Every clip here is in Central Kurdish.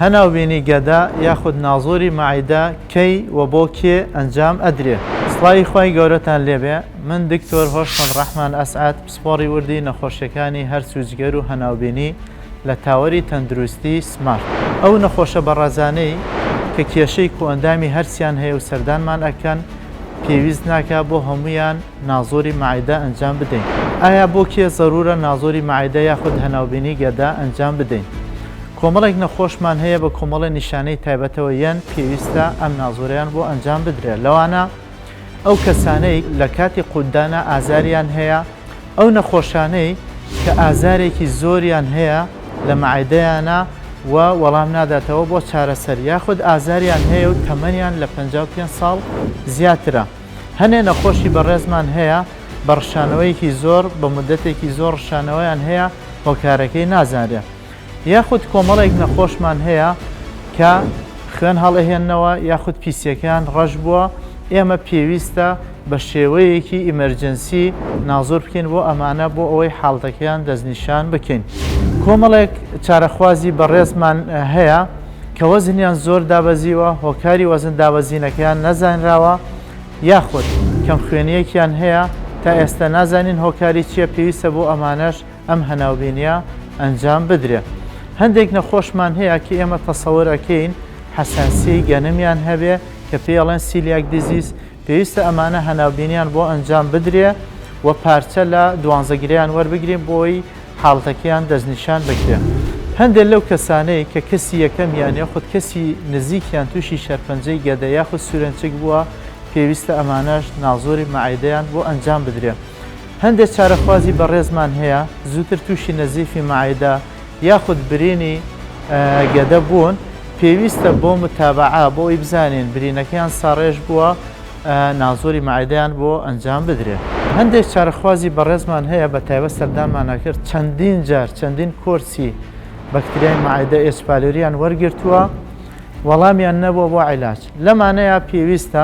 هەناوبینی گەدا یاخود نازۆری مەعیدە کەی و بۆ کێ ئەنجام ئەدرێ. سڵاوی خوای گەورەتان لێبێ. من دکتۆر هۆشمەند ڕەحمان ئەسعەد پسپۆڕی وردی نەخۆشیەکانی هەرسوجگەر و هەناوبینی لە تاوەری تەندروستی سمارت. ئەو نەخۆشە بەڕێزانەی کە کێشەی کۆئەندامی هەرسیان هەیە و سەردانمان ئەکەن پێویست ناکا بۆ هەمویان نازۆری مەعیدە ئەنجام بدەین. ئایا بۆ کێ زەرورە نازۆری مەعیدە یاخود هەناوبینی گەدا ئەنجام بدەین؟ کۆمەڵێک نەخۆشمان هەیە بە کۆمەڵە نیشانەی تایبەتەوە یان پێویستە ئەم نازۆریان بۆ ئەنجام بدرێت. لەوانە ئەو کەسانەی لە کاتی قوددانە ئازاریان هەیە، ئەو نەخۆشانەی کە ئازارێکی زۆریان هەیە لە مەعیدەیانە و وەڵام ناداتەوە بۆ چارەسەر، یاخود ئازاریان هەیە و تەمەنیان لە 55 ساڵ زیاترە. هەنێ نەخۆشی بەڕێزمان هەیە بە ڕشانەوەیەکی زۆر بە مدەتێکی زۆر ڕشانەوەیان هەیە هۆکارەکەی نازانێت. یاخود کۆمەڵێک نەخۆشمان هەیە کە خوێن هەڵەهێننەوە یاخود پیسەکان ڕەش بووە، ئێمە پێویستە بە شێوەیەکی ئیمەرجەنسی نازۆر بکەین بۆ ئەمانە بۆ ئەوەی حاڵەتەکەیان دەستنیشان بکەین. کۆمەڵێک چارەخوازی بەڕێزمان هەیە کە وەزنیان زۆر دابەزیوە، هۆکاری وەزن دابەزینەکەیان نەزانراوە، یاخود کەم خوێنیەکیان هەیە تا ئێستا نازانین هۆکاری چییە، پێویستە بۆ ئەمانەش ئەم هەناوبینیە ئەنجام بدرێت. هەندێک نەخۆشمان هەیە کە ئێمە تەسەوورەکەین حەساسی گەنمیان هەبێ کە پێڵێن سیلیاک دیزیز، پێویستە ئەمانە هەناوبینیان بۆ ئەنجام بدرێ و پارچە لە دوانزەگریان وەربگرین بۆی حاڵەتەکەیان دەستنیشان بکرێت. هەندێک لەو کەسانەی کە کەسی یەکەمیان یاخود کەسی نزیکیان تووشی شەرپەنجەی گەدە یاخود سوورەنچک بووە، پێویستە ئەمانەش نازۆری مەعیدەیان بۆ ئەنجام بدرێت. هەندێک چارەخوازی بەڕێزمان هەیە زووتر تووشی نەزیفی مەعیدە یاخود برینی گەدە بوون، پێویستە بۆ متابعە بۆی بزانین برینەکەیان ساڕێژ بووە، نازۆری مەعیدەیان بۆ ئەنجام بدرێت. هەندێک چارەخوازی بەڕێزمان هەیە بە تایبەت سەردانمان نەکرد چەندین جار چەندین کۆرسی بەکتریای مەعیدە ئێسپالۆریان وەرگرتووە، وەڵامیان نەبووە بۆ عیلاج. لەمانەیە پێویستە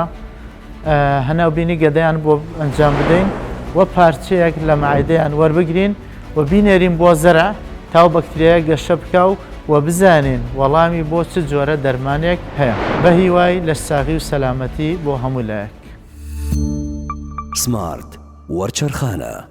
هەناوبینی گەدەیان بۆ ئەنجام بدەین و پارچەیەک لە مەعیدەیان وەربگرین و بینێرین بۆ زەرع تاو بەکتریایە گەشە بکە و بزانین وەڵامی بۆ چ جۆرە دەرمانێک هەیە. بە هیوای لە ساغی و سەلامەتی بۆ هەموو لایەک. سمارت وەرچەرخانە.